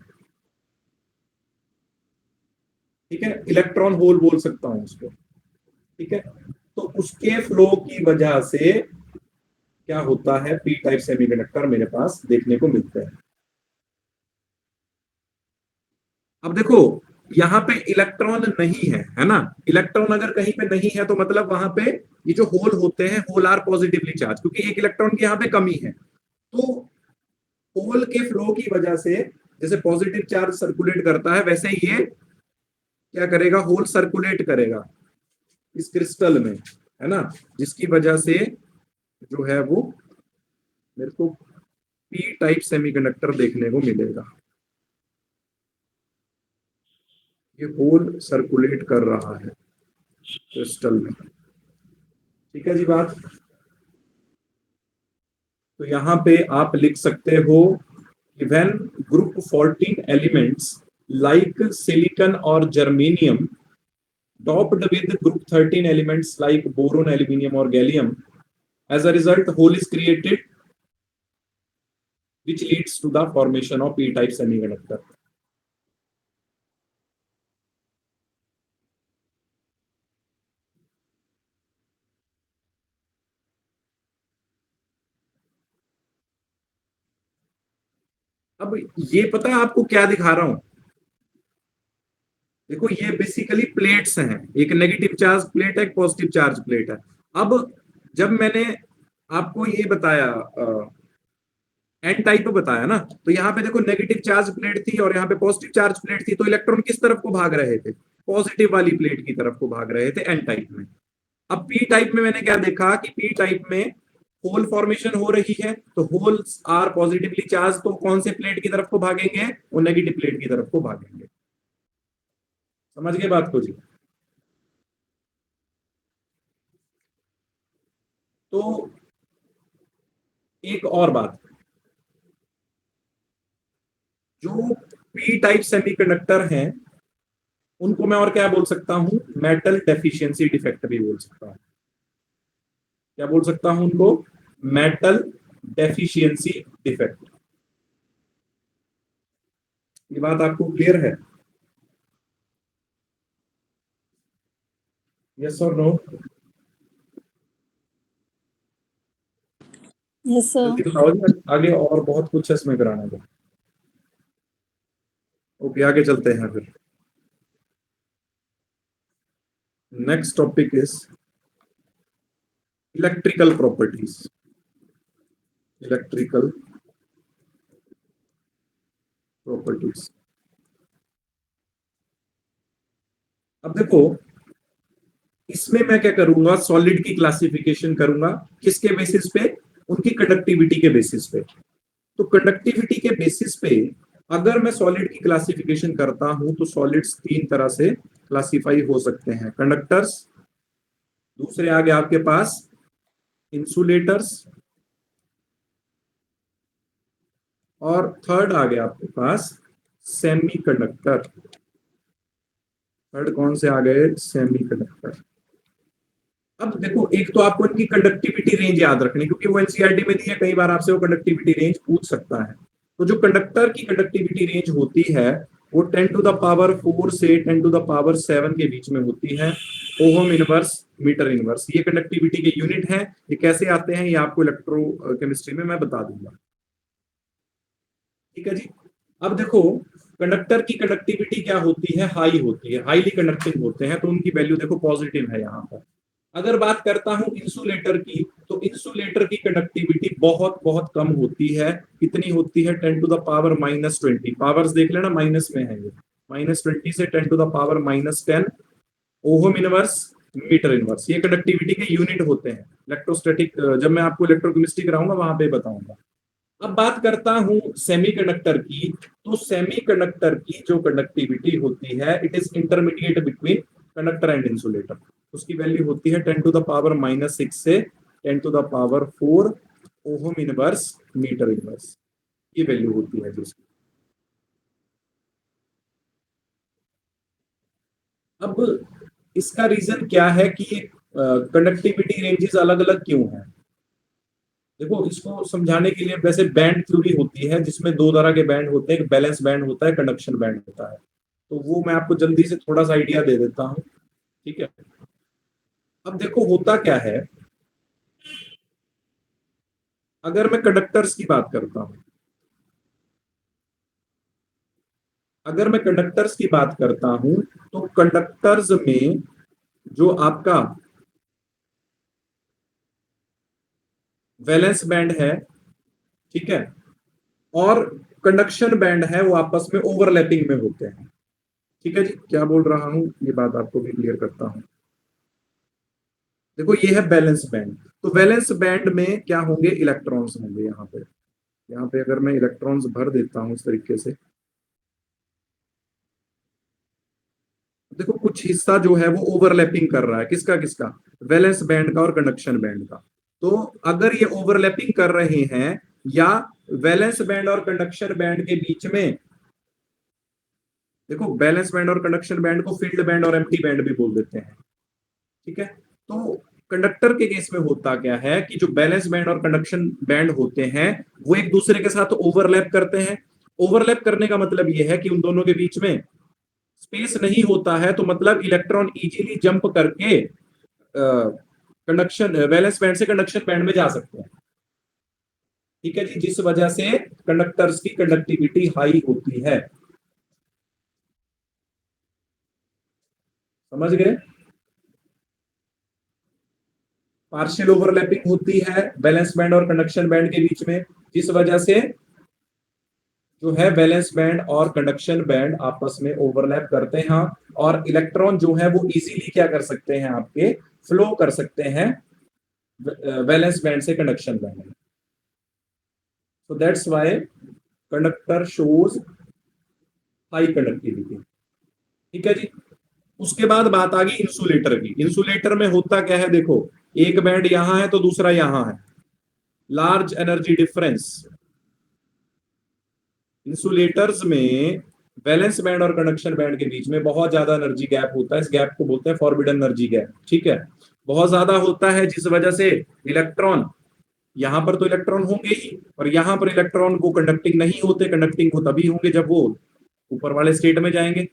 ठीक है, इलेक्ट्रॉन होल बोल सकता हूं उसको। ठीक है, तो उसके फ्लो की वजह से क्या होता है, पी टाइप सेमीकंडक्टर मेरे पास देखने को मिलते हैं। अब देखो, यहाँ पे इलेक्ट्रॉन नहीं है ना। इलेक्ट्रॉन अगर कहीं पे नहीं है तो मतलब वहां पे ये जो होल होते हैं, होल आर पॉजिटिवली चार्ज, क्योंकि एक इलेक्ट्रॉन की यहाँ पे कमी है। तो होल के फ्लो की वजह से, जैसे पॉजिटिव चार्ज सर्कुलेट करता है, वैसे ही ये क्या करेगा, होल सर्कुलेट करेगा इस क्रिस्टल में, है ना। जिसकी वजह से जो है वो मेरे को पी टाइप सेमीकंडक्टर देखने को मिलेगा। ये होल सर्कुलेट कर रहा है क्रिस्टल में। ठीक है जी बात। तो यहां पे आप लिख सकते हो कि when group 14 elements like silicon और germanium topped with group 13 elements like boron, aluminium or gallium, as a result hole is created which leads to the formation of p type semiconductor. अब ये पता है आपको क्या दिखा रहा हूं, देखो ये बेसिकली प्लेट्स हैं, एक नेगेटिव चार्ज प्लेट है, एक पॉजिटिव चार्ज प्लेट है। अब जब मैंने आपको ये बताया, एन टाइप बताया ना, तो यहाँ पे देखो नेगेटिव चार्ज प्लेट थी और यहाँ पे पॉजिटिव चार्ज प्लेट थी, तो इलेक्ट्रॉन किस तरफ को भाग रहे थे, पॉजिटिव वाली प्लेट की तरफ को भाग रहे थे एन टाइप में। अब पी टाइप में मैंने क्या देखा कि पी टाइप में होल फॉर्मेशन हो रही है, तो होल्स आर पॉजिटिवली चार्ज, तो कौन से प्लेट की तरफ को भागेंगे, वो नेगेटिव प्लेट की तरफ को भागेंगे। समझ गए बात को जी। तो एक और बात, जो पी टाइप सेमीकंडक्टर हैं उनको मैं और क्या बोल सकता हूं, मेटल डेफिशिएंसी डिफेक्ट भी बोल सकता हूं। क्या बोल सकता हूं उनको, मेटल डेफिशिएंसी डिफेक्ट। ये बात आपको क्लियर है, यस और नो? Yes sir. जल्दी बताओ जी, आगे और बहुत कुछ है इसमें कराने को। ओके, आगे चलते हैं फिर। Next topic is electrical properties. Electrical properties. अब देखो, इसमें मैं क्या करूंगा, सॉलिड की क्लासिफिकेशन करूंगा। किसके बेसिस पे? उनकी कंडक्टिविटी के बेसिस पे। तो कंडक्टिविटी के बेसिस पे अगर मैं सॉलिड की क्लासिफिकेशन करता हूं तो सॉलिड्स तीन तरह से क्लासिफाई हो सकते हैं। कंडक्टर्स, दूसरे आगे आपके पास इंसुलेटर्स, और थर्ड आ गया आपके पास सेमी कंडक्टर। थर्ड कौन से आ गए? Semi conductor. अब देखो, एक तो आपको इनकी कंडक्टिविटी रेंज याद रखनी, क्योंकि वो एनसीईआरटी में दी है, कई बार आपसे वो कंडक्टिविटी रेंज पूछ सकता है। तो जो कंडक्टर की कंडक्टिविटी रेंज होती है वो 10⁴ से 10⁻7 के बीच में होती है। ओहम इनवर्स, मीटर इनवर्स, ये कंडक्टिविटी के यूनिट है। ये कैसे आते हैं ये आपको इलेक्ट्रो केमिस्ट्री में मैं बता दूंगा। ठीक है जी। अब देखो, कंडक्टर की कंडक्टिविटी क्या होती है? हाई होती है, हाईली कंडक्टिंग होते हैं, तो उनकी वैल्यू देखो पॉजिटिव है यहाँ पर। अगर बात करता हूं इंसुलेटर की, तो इंसुलेटर की कंडक्टिविटी बहुत बहुत कम होती है। कितनी होती है? 10⁻⁻20। पावर्स देख लेना, माइनस में है ये, -20 से 10⁻−10। ओहम इनवर्स, मीटर इनवर्स, ये कंडक्टिविटी के यूनिट होते हैं। इलेक्ट्रोस्टैटिक, जब मैं आपको इलेक्ट्रोकेमिस्ट्री कराऊंगा वहां पे बताऊंगा। अब बात करता हूं सेमीकंडक्टर की, तो सेमीकंडक्टर की जो कंडक्टिविटी होती है, it is intermediate between conductor and insulator. उसकी वैल्यू होती है 10⁻⁻6 से 10⁻4 ओहम इनवर्स, मीटर इनवर्स, ये वैल्यू होती है जिसकी। अब इसका रीजन क्या है कि कंडक्टिविटी रेंजेस अलग अलग क्यों है? देखो, इसको समझाने के लिए वैसे बैंड थ्योरी होती है, जिसमें दो तरह के बैंड होते हैं, एक बैलेंस बैंड होता है, कंडक्शन बैंड होता है। तो वो मैं आपको जल्दी से थोड़ा सा आइडिया दे देता हूँ। ठीक है। अब देखो होता क्या है, अगर मैं कंडक्टर्स की बात करता हूं, अगर मैं कंडक्टर्स की बात करता हूं, तो कंडक्टर्स में जो आपका वैलेंस बैंड है, ठीक है, और कंडक्शन बैंड है, वो आपस में ओवरलैपिंग में होते हैं। ठीक है जी, क्या बोल रहा हूं ये बात आपको भी क्लियर करता हूं। देखो, ये है बैलेंस बैंड। तो वैलेंस बैंड में क्या होंगे? इलेक्ट्रॉन्स होंगे। यहाँ पे अगर मैं इलेक्ट्रॉन्स भर देता हूं इस तरीके से, देखो कुछ हिस्सा जो है वो ओवरलैपिंग कर रहा है, किसका किसका? वैलेंस बैंड का और कंडक्शन बैंड का। तो अगर ये ओवरलैपिंग कर रहे हैं, या वैलेंस बैंड और कंडक्शन बैंड के बीच में, देखो बैलेंस बैंड और कंडक्शन बैंड को फील्ड बैंड और एम्प्टी बैंड भी बोल देते हैं। ठीक है। तो कंडक्टर के केस में होता क्या है कि जो बैलेंस बैंड और कंडक्शन बैंड होते हैं वो एक दूसरे के साथ ओवरलैप करते हैं। ओवरलैप करने का मतलब यह है कि उन दोनों के बीच में स्पेस नहीं होता है, तो मतलब इलेक्ट्रॉन इजीली जंप करके कंडक्शन वैलेंस बैंड से कंडक्शन बैंड में जा सकते हैं। ठीक है जी, जिस वजह से कंडक्टर्स की कंडक्टिविटी हाई होती है। समझ गए? पार्शियल ओवरलैपिंग होती है वैलेंस बैंड और कंडक्शन बैंड के बीच में, जिस वजह से जो है वैलेंस बैंड और कंडक्शन बैंड आपस में ओवरलैप करते हैं, और इलेक्ट्रॉन जो है वो इजीली क्या कर सकते हैं, आपके फ्लो कर सकते हैं वैलेंस बैंड से कंडक्शन बैंड में। So that's why conductor shows high conductivity. ठीक है जी। उसके बाद बात आ गई इंसुलेटर की। इंसुलेटर में होता क्या है? देखो, एक बैंड यहां है तो दूसरा यहां है, लार्ज एनर्जी डिफरेंस। इंसुलेटर्स में वैलेंस बैंड और कंडक्शन बैंड के बीच में बहुत ज्यादा एनर्जी गैप होता है। इस गैप को बोलते हैं फॉरबिडन एनर्जी गैप। ठीक है, बहुत ज्यादा होता है, जिस वजह से इलेक्ट्रॉन, यहां पर तो इलेक्ट्रॉन होंगे ही, और यहां पर इलेक्ट्रॉन वो कंडक्टिंग नहीं होते। कंडक्टिंग वो तभी होंगे जब वो ऊपर वाले स्टेट में जाएंगे।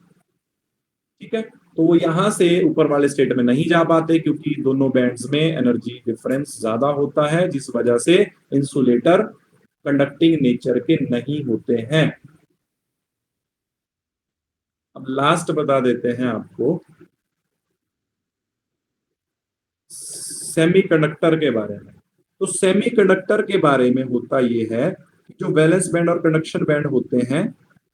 ठीक है, तो वो यहां से ऊपर वाले स्टेट में नहीं जा पाते, क्योंकि दोनों बैंड्स में एनर्जी डिफरेंस ज्यादा होता है, जिस वजह से इंसुलेटर कंडक्टिंग नेचर के नहीं होते हैं। अब लास्ट बता देते हैं आपको, सेमीकंडक्टर के बारे में। तो सेमीकंडक्टर के बारे में होता ये है कि जो वैलेंस बैंड और कंडक्शन बैंड होते हैं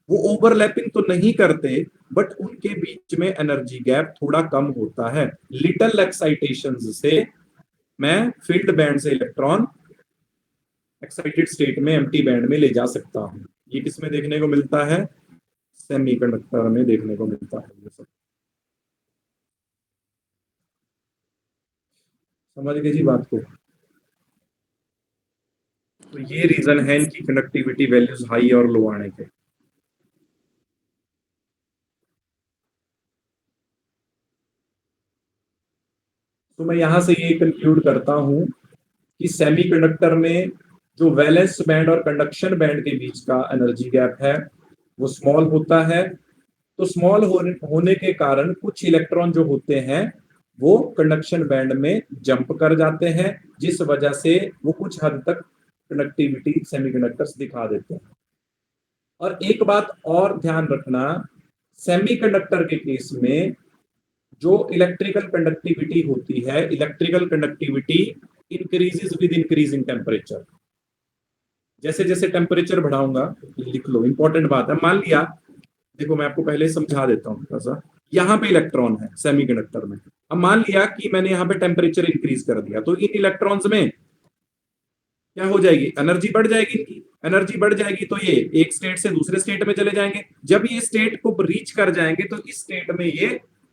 वो ओवरलैपिंग तो नहीं करते, बट उनके बीच में एनर्जी गैप थोड़ा कम होता है। लिटिल एक्साइटेशन से मैं फील्ड बैंड से इलेक्ट्रॉन एक्साइटेड स्टेट में एम्प्टी बैंड में ले जा सकता हूं। ये किसमें देखने को मिलता है? सेमीकंडक्टर में देखने को मिलता है ये सब। समझ गए जी बात को? तो ये रीजन है इनकी कंडक्टिविटी वैल्यूज हाई और लो आने के। तो मैं यहां से ये कंक्लूड करता हूं कि सेमीकंडक्टर में जो वैलेंस बैंड और कंडक्शन बैंड के बीच का एनर्जी गैप है वो स्मॉल होता है। तो स्मॉल होने के कारण कुछ इलेक्ट्रॉन जो होते हैं वो कंडक्शन बैंड में जंप कर जाते हैं, जिस वजह से वो कुछ हद तक कंडक्टिविटी सेमीकंडक्टर्स दिखा देते हैं। और एक बात और ध्यान रखना, सेमीकंडक्टर के केस में जो इलेक्ट्रिकल कंडक्टिविटी होती है, electrical conductivity increases with increasing temperature. जैसे जैसे टेम्परेचर बढ़ाऊंगा, लिख लो इंपॉर्टेंट बात है। मान लिया, देखो मैं आपको पहले समझा देता हूं थोड़ा सा। यहाँ पे इलेक्ट्रॉन है सेमीकंडक्टर में। अब मान लिया कि मैंने यहाँ पे टेम्परेचर इंक्रीज कर दिया, तो इन इलेक्ट्रॉन्स में क्या हो जाएगी? एनर्जी बढ़ जाएगी। इनकी एनर्जी बढ़ जाएगी तो ये एक स्टेट से दूसरे स्टेट में चले जाएंगे। जब ये स्टेट को रीच कर जाएंगे तो इस स्टेट में ये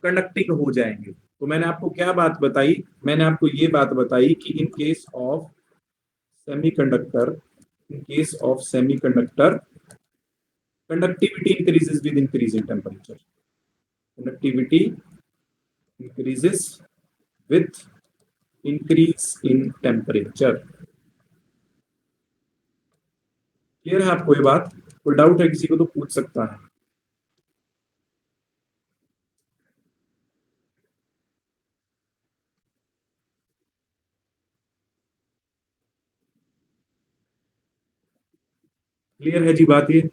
कंडक्टिंग हो जाएंगे। तो मैंने आपको क्या बात बताई? मैंने आपको ये बात बताई कि इन case of semiconductor, conductivity increases with increasing temperature. Conductivity increases with increase in temperature. Clear है आपको ये बात? कोई डाउट है किसी को तो पूछ सकता है। क्लियर है जी बात ये?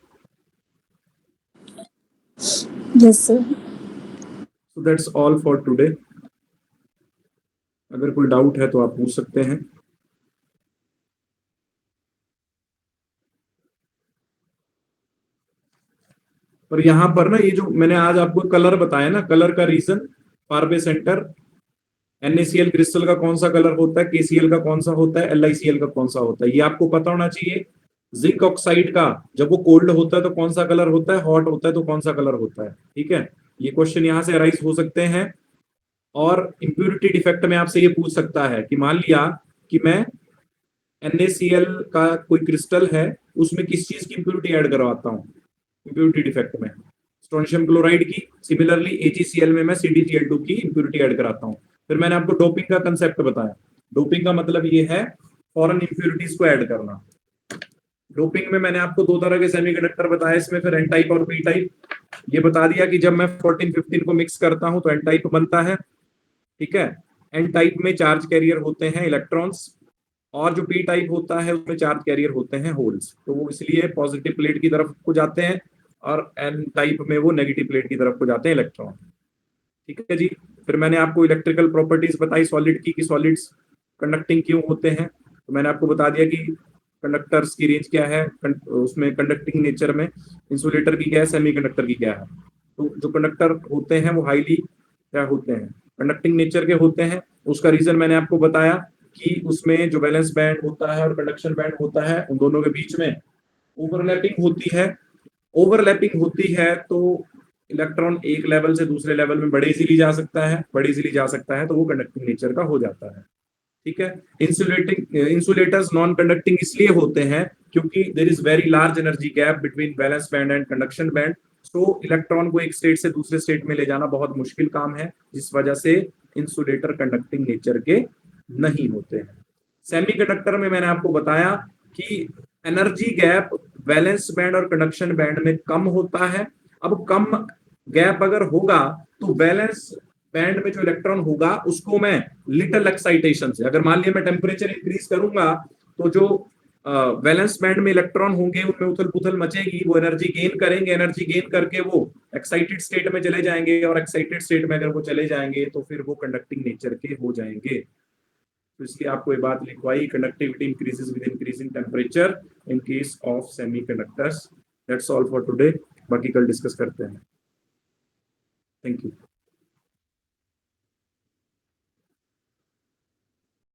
Yes sir. So that's all for today. अगर कोई डाउट है तो आप पूछ सकते हैं। पर यहां पर ना ये जो मैंने आज आपको कलर बताया ना, कलर का रीजन, फारबे सेंटर, NaCl क्रिस्टल का कौन सा कलर होता है, KCl का कौन सा होता है, LiCl का कौन सा होता है, ये आपको पता होना चाहिए। जिंक ऑक्साइड का जब वो कोल्ड होता है तो कौन सा कलर होता है, हॉट होता है तो कौन सा कलर होता है। ठीक है, ये क्वेश्चन यहां से अराइज हो सकते हैं। और इंप्योरिटी डिफेक्ट में आपसे ये पूछ सकता है कि मान लिया कि मैं NaCl का कोई क्रिस्टल है, उसमें किस चीज की इंप्योरिटी ऐड करवाता हूँ इंप्योरिटी डिफेक्ट में? स्ट्रोंशियम क्लोराइड की। सिमिलरली AgCl में मैं CdCl2 की इंप्योरिटी ऐड कराता हूँ। फिर मैंने आपको डोपिंग का कंसेप्ट बताया। डोपिंग का मतलब ये है फॉरेन इंप्योरिटीज को ऐड करना। डोपिंग में मैंने आपको दो तरह के सेमीकंडक्टर बताया, इसमें फिर एन टाइप और पी टाइप। ये बता दिया कि जब मैं 14-15 को मिक्स करता हूं तो एन टाइप बनता है। ठीक है, एन टाइप में चार्ज कैरियर होते हैं इलेक्ट्रॉन्स, और जो पी टाइप होता है उसमें चार्ज कैरियर होते हैं होल्स। तो वो इसलिए पॉजिटिव प्लेट की तरफ को जाते हैं, और एन टाइप में वो नेगेटिव प्लेट की तरफ को जाते हैं इलेक्ट्रॉन। ठीक है जी। फिर मैंने आपको इलेक्ट्रिकल प्रॉपर्टीज बताई सॉलिड की, कि सॉलिड्स कंडक्टिंग क्यों होते हैं। तो मैंने आपको बता दिया कि कंडक्टर्स की रेंज क्या है, उसमें कंडक्टिंग नेचर में इंसुलेटर की क्या है, सेमीकंडक्टर की क्या है। तो जो कंडक्टर होते हैं वो हाईली क्या होते हैं, कंडक्टिंग नेचर के होते हैं। उसका रीजन मैंने आपको बताया कि उसमें जो वैलेंस बैंड होता है और कंडक्शन बैंड होता है, उन दोनों के बीच में ओवरलैपिंग होती है। ओवरलैपिंग होती है तो इलेक्ट्रॉन एक लेवल से दूसरे लेवल में बड़े इजीली जा सकता है, तो वो कंडक्टिंग नेचर का हो जाता है। ठीक है। इंसुलेटर्स नॉन कंडक्टिंग इसलिए होते हैं क्योंकि there is very large energy gap between balance band and conduction band. So electron को एक स्टेट से दूसरे स्टेट में ले जाना बहुत मुश्किल काम है, जिस वजह से इंसुलेटर कंडक्टिंग नेचर के नहीं होते हैं। सेमीकंडक्टर में मैंने आपको बताया कि एनर्जी गैप वैलेंस बैंड और कंडक्शन बैंड में कम होता है। अब कम गैप अगर होगा तो वैलेंस बैंड में जो इलेक्ट्रॉन होगा उसको मैं लिटिल एक्साइटेशन से, अगर मान लिया मैं टेम्परेचर इंक्रीज करूंगा तो जो वैलेंस बैंड में इलेक्ट्रॉन होंगे, उनमें उथल पुथल मचेगी, वो एनर्जी गेन करेंगे, एनर्जी गेन करके वो एक्साइटेड स्टेट में चले जाएंगे, और एक्साइटेड स्टेट में अगर वो चले जाएंगे तो फिर वो कंडक्टिंग नेचर के हो जाएंगे। तो इसलिए आपको ये बात लिखवाई, conductivity increases with increasing temperature in case of semiconductors. That's all for today, बाकी कल डिस्कस करते हैं। Thank you.